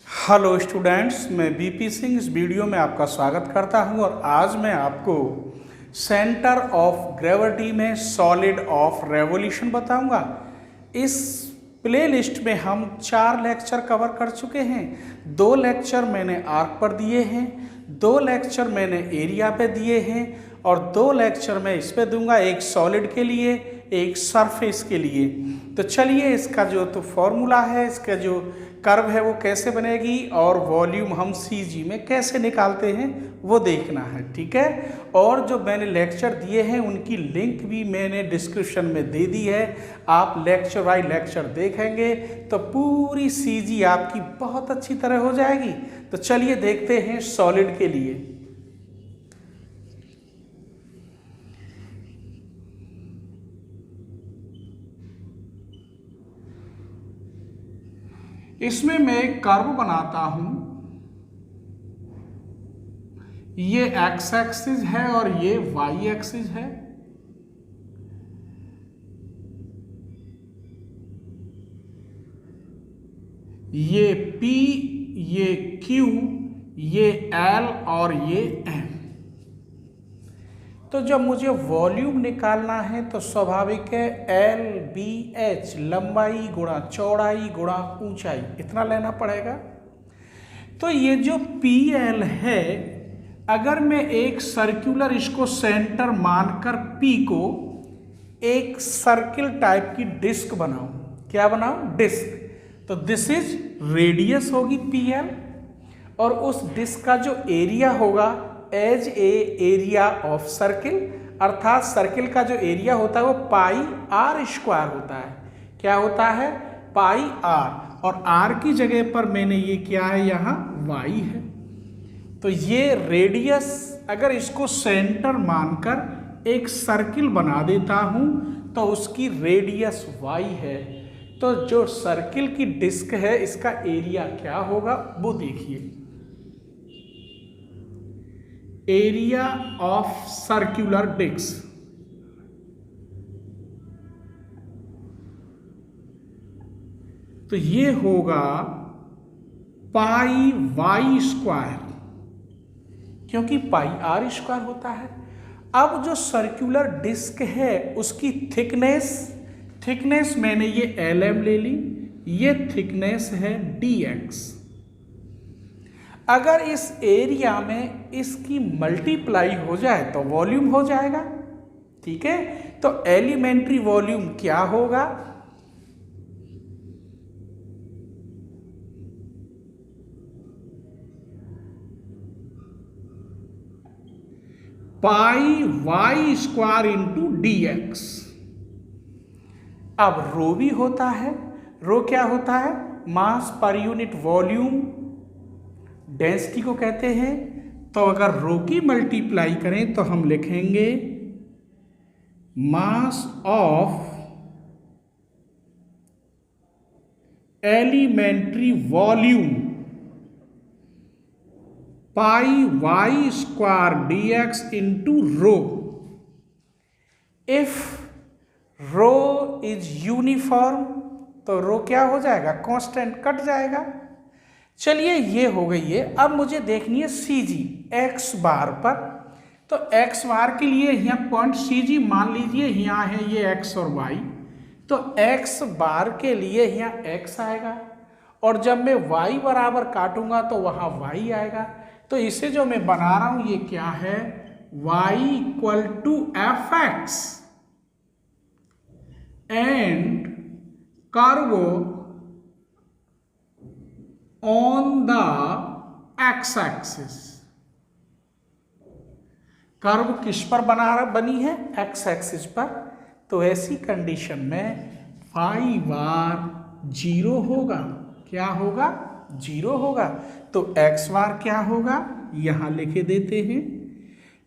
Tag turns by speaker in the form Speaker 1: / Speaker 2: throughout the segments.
Speaker 1: Hello students, मैं BP Singh इस video में आपका स्वागत करता हूं और आज मैं आपको सेंटर ऑफ ग्रेविटी में सॉलिड ऑफ रेवोल्यूशन बताऊंगा। इस प्लेलिस्ट में हम 4 लेक्चर कवर कर चुके हैं। 2 लेक्चर मैंने आर्क पर दिए हैं, 2 लेक्चर मैंने एरिया पे दिए हैं और 2 लेक्चर मैं इस पे दूंगा, एक सॉलिड के लिए एक सरफेस के लिए। तो चलिए इसका जो फॉर्मूला है, इसका जो कर्व है वो कैसे बनेगी और वॉल्यूम हम सीजी में कैसे निकालते हैं वो देखना है, ठीक है। और जो मैंने लेक्चर दिए हैं उनकी लिंक भी मैंने डिस्क्रिप्शन में दे दी है। आप लेक्चर बाय लेक्चर देखेंगे तो पूरी सीजी आपकी बहुत अच्छी तरह हो जाएगी। तो चलिए देखते हैं सॉलिड के लिए। इसमें मैं एक कर्व बनाता हूं, ये एक्स एक्सिस है और ये वाई एक्सिस है। ये P, ये Q, ये L और ये M। तो जब मुझे वॉल्यूम निकालना है तो स्वाभाविक है LBH लंबाई गुणा चौड़ाई गुणा ऊंचाई इतना लेना पड़ेगा। तो ये जो PL है, अगर मैं एक सर्कुलर इसको सेंटर मानकर P को एक सर्किल टाइप की डिस्क बनाऊं, क्या बनाऊं? डिस्क। तो दिस इज रेडियस होगी PL और उस डिस्क का जो एरिया होगा as a area of circle, अर्थात सर्किल का जो एरिया होता है वो पाई आर स्क्वायर होता है। क्या होता है? पाई आर। और आर की जगह पर मैंने ये क्या है, यहाँ वाई है। तो ये रेडियस, अगर इसको सेंटर मानकर एक सर्किल बना देता हूं तो उसकी रेडियस वाई है। तो जो सर्किल की डिस्क है इसका एरिया क्या होगा वो देखिए। एरिया ऑफ सर्कुलर डिस्क, तो ये होगा पाई वाई स्क्वायर, क्योंकि पाई आर स्क्वायर होता है। अब जो सर्कुलर डिस्क है उसकी थिकनेस मैंने ये LM ले ली, ये थिकनेस है DX। अगर इस एरिया में इसकी मल्टीप्लाई हो जाए तो वॉल्यूम हो जाएगा, ठीक है। तो एलिमेंट्री वॉल्यूम क्या होगा? पाई वाई स्क्वायर इंटू DX। अब रो भी होता है। रो क्या होता है? मास पर यूनिट वॉल्यूम, डेंसिटी को कहते हैं। तो अगर रो की मल्टीप्लाई करें तो हम लिखेंगे mass of elementary volume pi y square DX into rho. If rho is uniform तो रो क्या हो जाएगा? कांस्टेंट, कट जाएगा। चलिए ये हो गई है। अब मुझे देखनी है CG x बार पर। तो x बार के लिए यहाँ पॉइंट CG मान लीजिए यहाँ है ये x और y। तो x बार के लिए यहाँ x आएगा और जब मैं y बराबर काटूंगा तो वहाँ y आएगा। तो इसे जो मैं बना रहा हूँ ये क्या है? y equal to fx and curve on the x axis. Curve किस पर बनी है? एक्स एक्सिस पर। तो ऐसी कंडीशन में फाई बार 0 होगा। क्या होगा? 0 होगा। तो एक्स बार क्या होगा? यहां लिखे देते हैं।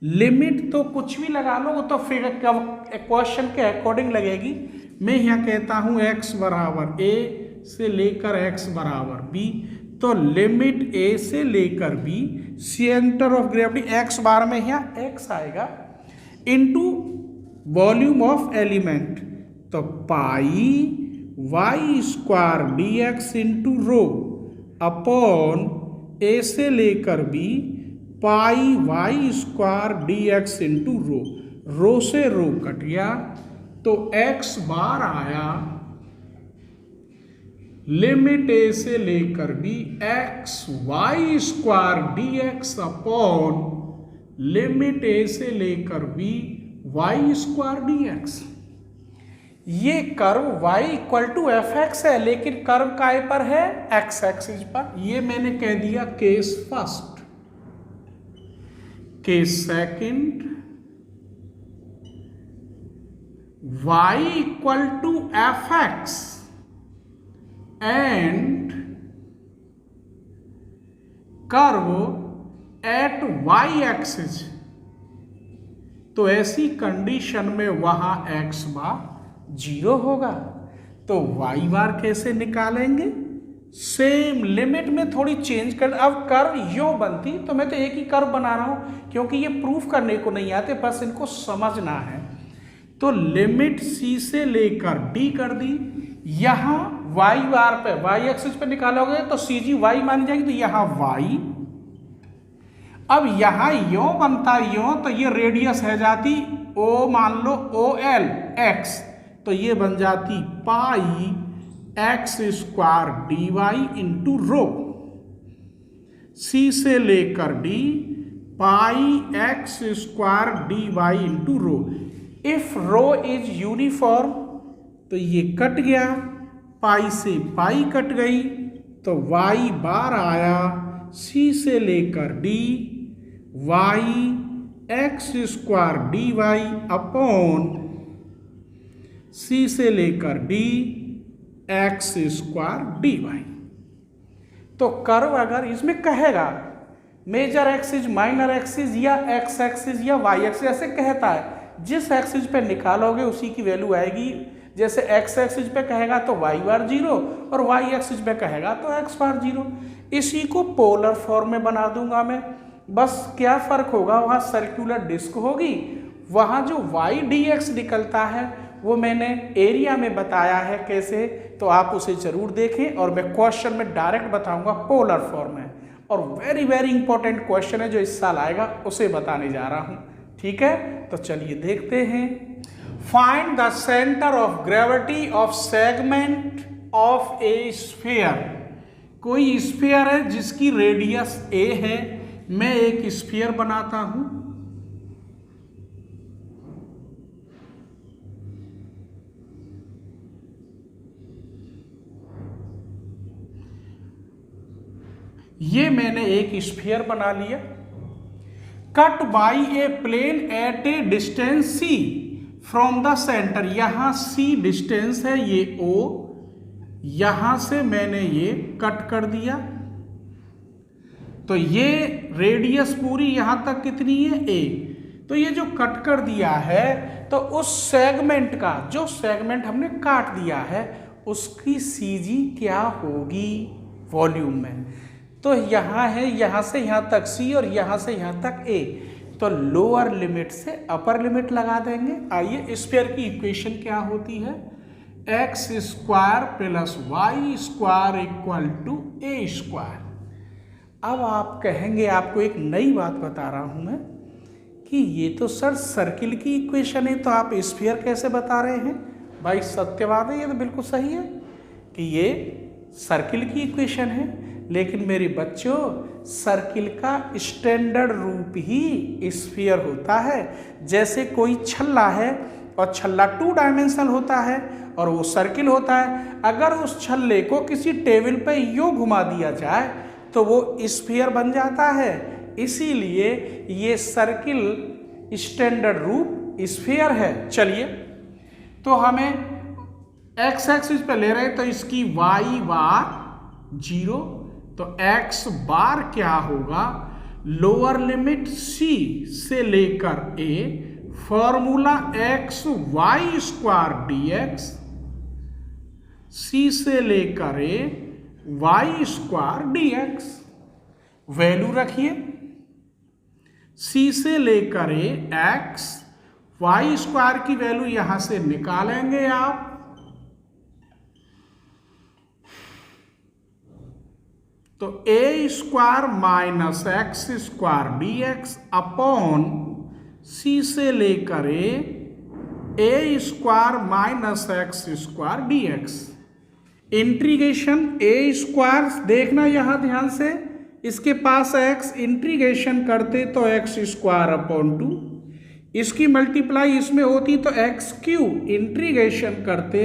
Speaker 1: लिमिट तो कुछ भी लगा लो, वो तो फिर क्वेश्चन के अकॉर्डिंग लगेगी। मैं यहां कहता हूं x बराबर a से लेकर x बराबर b। तो लिमिट a से लेकर b, centre of gravity x बार में यहाँ x आएगा इनटू वॉल्यूम ऑफ एलिमेंट। तो pi y square DX into rho upon a से लेकर b pi y square d x into rho. Rho से रो कट गया तो एक्स बार आया लिमिट ए से लेकर b x y square d x upon limit a से लेकर b y square d x. ये curve y equal to f x है, लेकिन कर्व काय पर है? एक्स एक्सिस पर। ये मैंने कह दिया case first. Case second, y equal to f x and curve at y axis. तो ऐसी कंडीशन में वहां x बार 0 होगा। तो y बार कैसे निकालेंगे? सेम लिमिट में थोड़ी चेंज कर। अब कर्व यो बनती तो मैं तो एक ही कर्व बना रहा हूं क्योंकि ये प्रूफ करने को नहीं आते, बस इनको समझना है। तो लिमिट c से लेकर d कर दी। यहां y बार पे y एक्सिस पे निकालोगे तो सी जी y मानी जाएगी, तो यहां y। अब यहां यो बनता यो, तो ये रेडियस है जाती o, मान लो OL x, तो ये बन जाती pi x square d y into rho. C से लेकर d pi x square d y into rho. If rho is uniform तो ये कट गया, पाई से पाई कट गई, तो वाई बार आया सी से लेकर d y x square d y upon c से लेकर d x square d y. तो कर्व अगर इसमें कहेगा मेजर एक्सिस, माइनर एक्सिस या एक्स एक्सिस या वाई एक्सिस, ऐसे कहता है, जिस एक्सिस पे निकालोगे उसी की वैल्यू आएगी। जैसे एक्स एक्सिस पे कहेगा तो वाई बार 0 और वाई एक्सिस पे कहेगा तो एक्स बार 0। इसी को पोलर फॉर्म में बना दूंगा मैं। बस क्या फर्क होगा, वहाँ सर्कुलर डिस्क होगी, वहाँ जो वाई डी एक्स निकलता है वो मैंने एरिया में बताया है कैसे, तो आप उसे जरूर देखें। और मैं क्वेश्चन में डायरेक्ट बताऊंगा पोलर फॉर्म में, और वेरी वेरी इंपॉर्टेंट क्वेश्चन है जो इस साल आएगा, उसे बताने जा रहा हूं। ठीक है, तो चलिए देखते हैं। Find the centre of gravity of segment of A sphere. कोई स्फीयर है जिसकी रेडियस a है। मैं एक स्फीयर बनाता हूं, ये मैंने एक स्फीयर बना लिया। Cut by a plane at a distance c from the centre. यहां c डिस्टेंस है, ये o, यहां से मैंने ये कट कर दिया, तो ये रेडियस पूरी यहां तक कितनी है? a। तो ये जो कट कर दिया है, तो उस सेगमेंट का, जो सेगमेंट हमने काट दिया है, उसकी CG क्या होगी वॉल्यूम में? तो यहाँ है, यहाँ से यहाँ तक C और यहाँ से यहाँ तक A, तो लोअर लिमिट से अपर लिमिट लगा देंगे। आइए, स्फीयर की इक्वेशन क्या होती है? X square plus y square equal to a square. अब आप कहेंगे, आपको एक नई बात बता रहा हूँ मैं कि ये तो सर सर्किल की इक्वेशन है, तो आप स्फीयर कैसे बता रहे हैं? भाई सत्यवाद है, ये तो बिल्कुल सही है कि ये सर्किल की इक्वेशन है, लेकिन मेरे बच्चों सर्किल का स्टैंडर्ड रूप ही स्फीयर होता है। जैसे कोई छल्ला है और छल्ला 2 डायमेंशनल होता है और वो सर्किल होता है। अगर उस छल्ले को किसी टेबल पे यूं घुमा दिया जाए तो वो स्फीयर बन जाता है। इसीलिए ये सर्किल स्टैंडर्ड रूप स्फीयर है। चलिए, तो हमें एक्स एक्सिस पे ले रहे हैं, तो इसकी वाई बार 0, तो x बार क्या होगा? लोअर लिमिट c से लेकर a, formula x y square d x, c से लेकर a y square d x. Value रखिए, c से लेकर a x, वाई स्क्वायर की वैल्यू यहां से निकालेंगे आप, तो a square minus x square d x upon c से लेकर a square minus x square d x. Integration a square देखना यहां ध्यान से, इसके पास एक्स, इंटीग्रेशन करते तो एक्स स्क्वायर अपॉन 2, इसकी मल्टीप्लाई इसमें होती तो एक्स क्यू, इंटीग्रेशन करते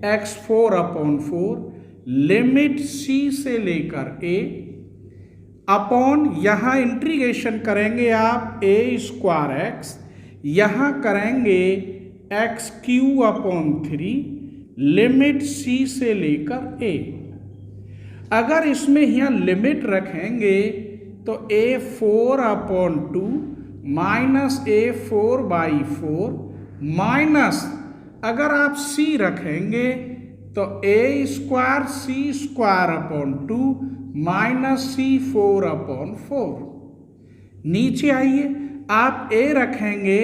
Speaker 1: एक्स 4 अपॉन 4, लिमिट सी से लेकर ए अपॉन यहां इंटीग्रेशन करेंगे आप ए स्क्वायर एक्स, यहां करेंगे एक्स क्यू अपॉन 3, लिमिट सी से लेकर ए। अगर इसमें यहां लिमिट रखेंगे तो ए 4 अपॉन 2 माइनस ए 4/4 माइनस, अगर आप सी रखेंगे तो a square c square upon 2 minus C 4 upon 4। नीचे आइए, आप ए रखेंगे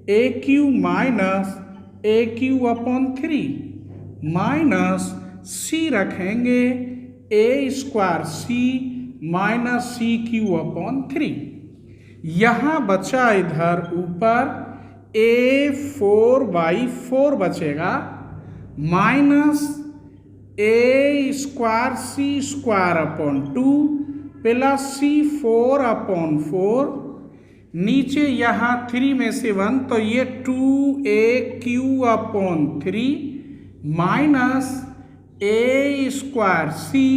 Speaker 1: ए क्यू माइनस ए क्यू अपॉन 3 माइनस सी रखेंगे ए square c minus C Q upon 3। यहां बचा इधर ऊपर ए 4/4 बचेगा माइनस ए square c square upon 2 plus सी 4 अपॉन 4, नीचे यहाँ 3 में से 1 तो ये 2a³ अपॉन 3 माइनस ए square c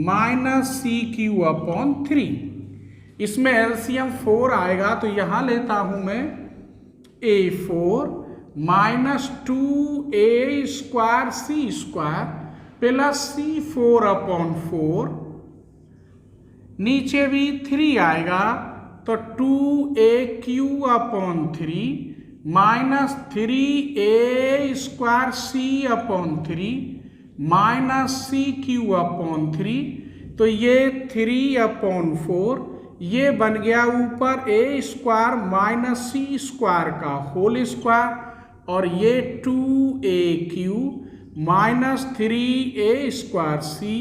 Speaker 1: minus CQ upon 3। इसमें एलसीएम 4 आएगा तो यहाँ लेता हूँ मैं a4 minus 2a square c square plus C4 upon 4, नीचे भी 3 आएगा तो 2a³ upon 3 minus 3a square c upon 3 minus CQ upon 3, तो ये 3 अपॉन 4, ये बन गया ऊपर a square minus c square का होल स्क्वायर, और ये 2a³ minus 3a square c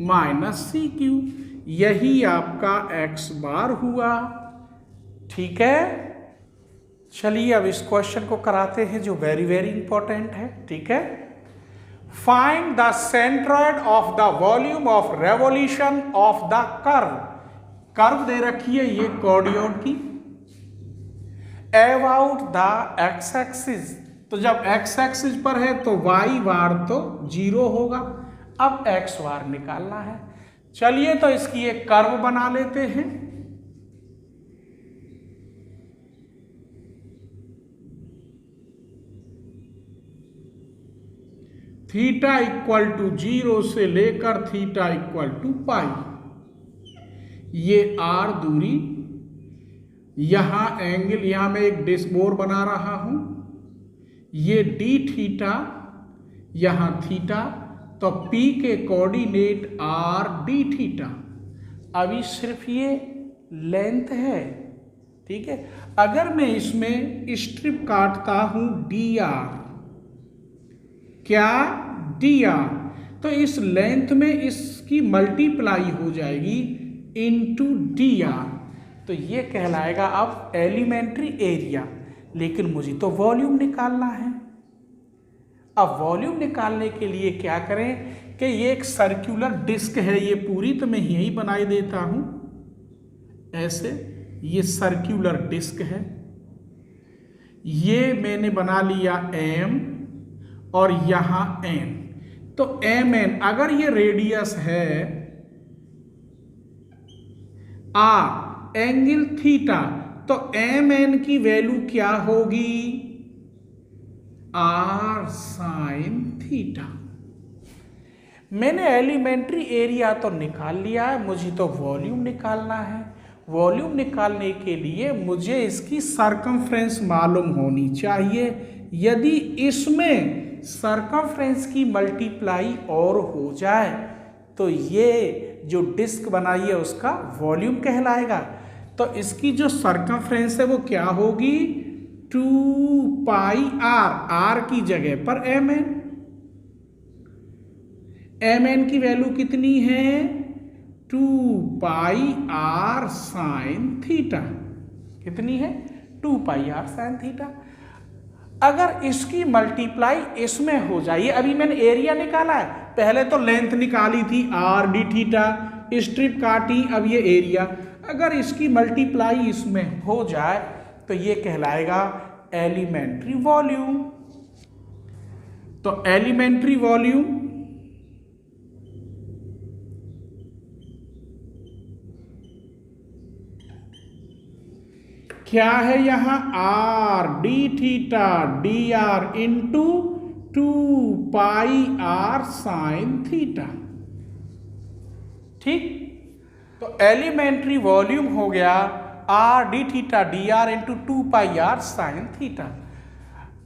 Speaker 1: minus CQ, यही आपका x बार हुआ। ठीक है, चलिए अब इस क्वेश्चन को कराते हैं जो वेरी वेरी इंपॉर्टेंट है। ठीक है, find the centroid of the volume of revolution of the curve. Curve दे रखी है ये कॉर्डियोन की, अबाउट द एक्स एक्सिस, तो जब एक्स एक्सिस पर है तो वाई बार तो 0 होगा। अब एक्स बार निकालना है। चलिए तो इसकी एक कर्व बना लेते हैं। थीटा इक्वल टू 0 से लेकर थीटा इक्वल टू पाई, ये r दूरी, यहां एंगल, यहां मैं एक डिस्क बना रहा हूं, ये d थीटा, यहां थीटा, तो p के कोऑर्डिनेट r d थीटा। अभी सिर्फ ये लेंथ है। ठीक है, अगर मैं इसमें स्ट्रिप काटता हूं dr, क्या dr, तो इस लेंथ में इसकी मल्टीप्लाई हो जाएगी इनटू dr, तो ये कहलाएगा अब एलिमेंट्री एरिया। लेकिन मुझे तो वॉल्यूम निकालना है। अब वॉल्यूम निकालने के लिए क्या करें कि ये एक सर्कुलर डिस्क है, ये पूरी तो मैं यही बनाई देता हूं ऐसे, ये सर्कुलर डिस्क है, ये मैंने बना लिया m और यहां n, तो mn, अगर ये रेडियस है r, एंगल थीटा, तो mn की वैल्यू क्या होगी, r साइन थीटा। मैंने एलिमेंट्री एरिया तो निकाल लिया है, मुझे तो वॉल्यूम निकालना है। वॉल्यूम निकालने के लिए मुझे इसकी सरकमफ्रेंस मालूम होनी चाहिए। यदि इसमें सरकमफ्रेंस की मल्टीप्लाई और हो जाए तो ये जो डिस्क बनाई है उसका वॉल्यूम कहलाएगा। तो इसकी जो सरकमफ्रेंस है वो क्या होगी, 2πr, r की जगह पर mn, mn की वैल्यू कितनी है 2πr साइन थीटा। कितनी है? 2πr sine theta. अगर इसकी मल्टीप्लाई इसमें हो जाए, अभी मैंने एरिया निकाला है, पहले तो लेंथ निकाली थी r d थीटा, स्ट्रिप काटी, अब ये एरिया। अगर इसकी मल्टीप्लाई इसमें हो जाए तो ये कहलाएगा एलिमेंट्री वॉल्यूम। तो एलिमेंट्री वॉल्यूम क्या है? यहां r d theta dr into 2πr sine theta. ठीक, तो एलिमेंट्री वॉल्यूम हो गया r d theta dr into 2πr sine theta.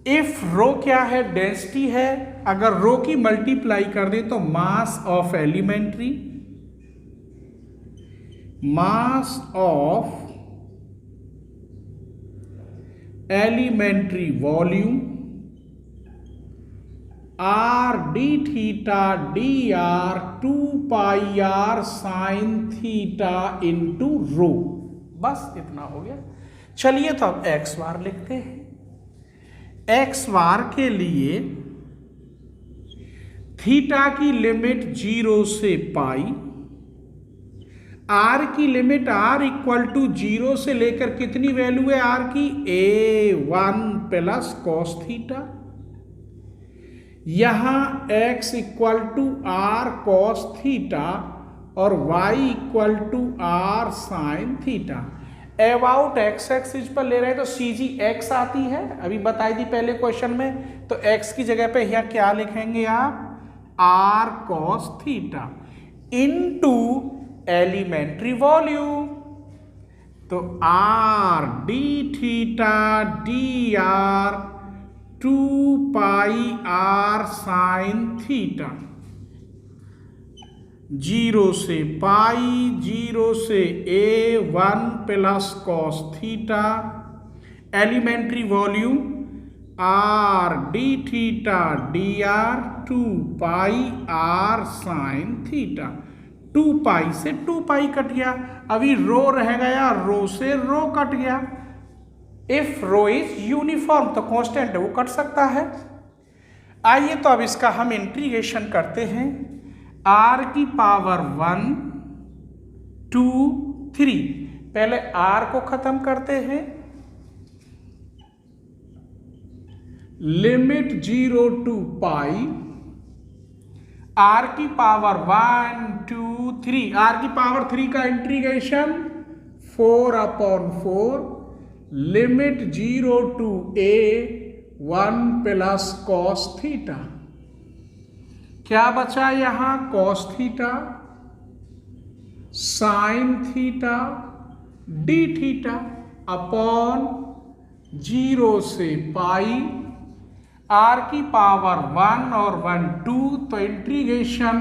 Speaker 1: If rho क्या है? डेंसिटी है। अगर रो की मल्टीप्लाई कर दे तो mass of elementary, mass of elementary volume r d theta dr 2πr sine theta into rho. बस इतना हो गया। चलिए तो अब x बार लिखते हैं। x बार के लिए थीटा की लिमिट 0 से पाई, r की लिमिट r इक्वल टू 0 से लेकर कितनी वैल्यू है r की? a1 plus cos theta. यहां x equal to r cos theta और y equal to r sine theta. About x axis पर ले रहे हैं तो CG x आती है, अभी बताई थी पहले क्वेश्चन में। तो x की जगह पे यहाँ क्या लिखेंगे आप? r cos theta into elementary volume. तो r d theta dr 2πr sine theta, 0 से पाई, 0 से a1 plus cos theta. Elementary volume r d theta dr 2πr sine theta. 2π से 2π कट गया, अभी रो रह गया, रो से रो कट गया। इफ रो इज यूनिफॉर्म तो कांस्टेंट है वो कट सकता है। आइए तो अब इसका हम इंटीग्रेशन करते हैं। r की पावर 1 2 3, पहले r को खत्म करते हैं। लिमिट 0 टू पाई, r की पावर 1 2 3, r की पावर 3 का integration 4/4, limit 0 to a1 plus cos theta. क्या बचा यहां? Cos theta sine theta d theta upon 0 से पाई, r की पावर 1 और 1 2, तो integration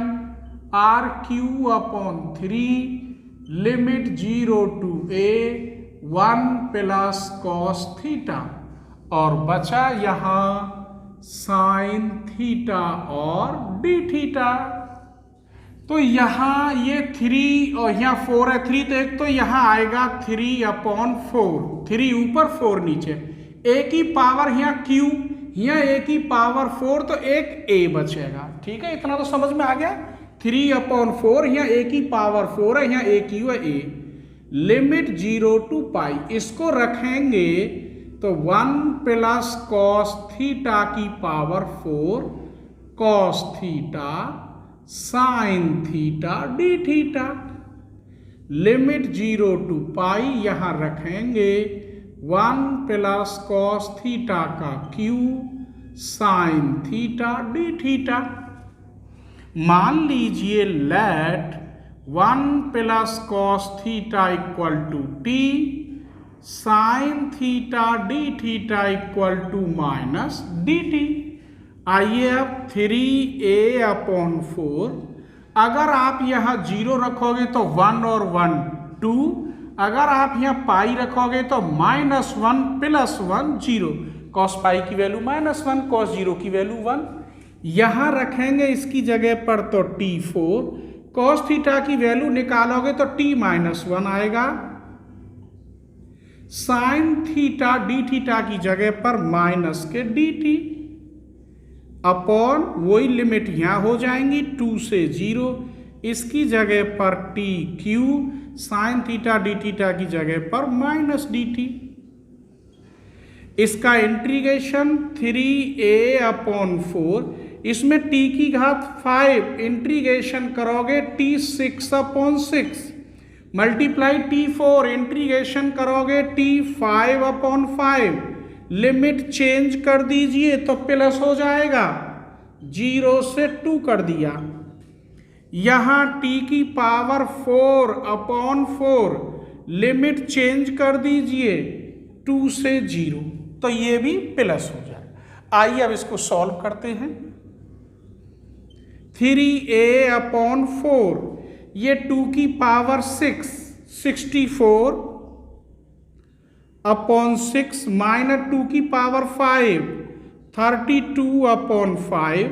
Speaker 1: r³ upon 3, limit 0 to a1 plus cos theta, और बचा यहां साइन थीटा और d थीटा। तो यहां ये 3 और यहां 4 है, 3 तो एक तो यहां आएगा 3/4, 3 ऊपर 4 नीचे, a की पावर यहाँ q, यहाँ a की पावर 4, तो एक a बचेगा। ठीक है, इतना तो समझ में आ गया। 3/4, यहाँ a की पावर 4 है, यहाँ a³ है a। लिमिट 0 टू पाई, इसको रखेंगे तो 1 प्लस कॉस थीटा की power 4 cos theta sine theta d theta. Limit 0 to pi, यहां रखेंगे 1 प्लस कॉस थीटा का cube sine theta d theta. मान लीजिए let 1 plus cos theta equal to t, sine theta d theta equal to minus dt। आइए अब 3a/4, अगर आप यहाँ 0 रखोगे तो 1 और 1 2, अगर आप यहाँ पाई रखोगे तो -1 प्लस 1 0, कॉस पाई की वैल्यू -1, कॉस 0 की वैल्यू 1। यहाँ रखेंगे इसकी जगह पर तो t4, कॉस थीटा की वैल्यू निकालोगे तो t-1 आएगा, साइन थीटा डी थीटा की जगह पर माइनस के dt अपॉन वही लिमिट यहां हो जाएंगी 2 से 0, इसकी जगह पर T Q, sine theta D theta की जगह पर माइनस dt। इसका इंटीग्रेशन 3a/4, इसमें t की घात 5 इंटीग्रेशन करोगे t6/6 मल्टीप्लाई t4 इंटीग्रेशन करोगे t5/5, लिमिट चेंज कर दीजिए तो प्लस हो जाएगा, 0 से 2 कर दिया। यहां t की पावर 4/4 लिमिट चेंज कर दीजिए 2 से 0, तो ये भी प्लस हो जाएगा। आइए अब इसको सॉल्व करते हैं। 3a/4, ये 2 की पावर 6 64/6 माइनस 2 की पावर 5 32/5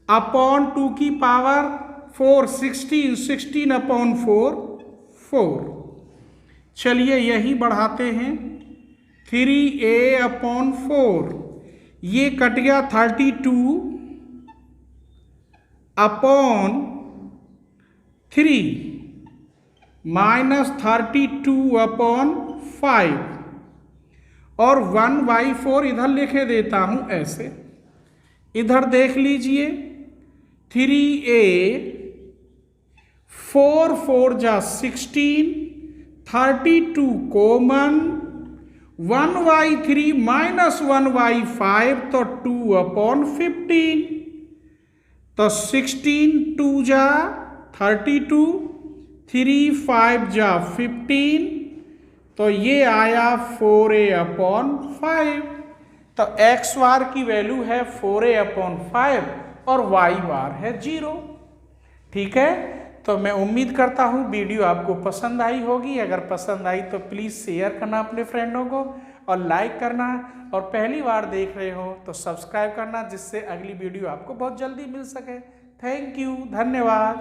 Speaker 1: अपॉन 2 की पावर 4 16/4 4। चलिए यही बढ़ाते हैं। 3a/4 ये कट गया 32/3 माइनस 32/5 और 1/4 इधर लिखे देता हूं ऐसे। इधर देख लीजिए 3a 4 4 जा 16, 32 कॉमन, 1/3 माइनस 1/5 तो 2/15, तो 16 2 जा 32, 3 5 जा 15, तो ये आया 4a/5। तो x बार की वैल्यू है 4a/5 और y बार है 0। ठीक है, तो मैं उम्मीद करता हूँ वीडियो आपको पसंद आई होगी। अगर पसंद आई तो प्लीज़ शेयर करना अपने फ्रेंडों को और लाइक करना, और पहली बार देख रहे हो तो सब्सक्राइब करना, जिससे अगली वीडियो आपको बहुत जल्दी मिल सके। थैंक यू, धन्यवाद।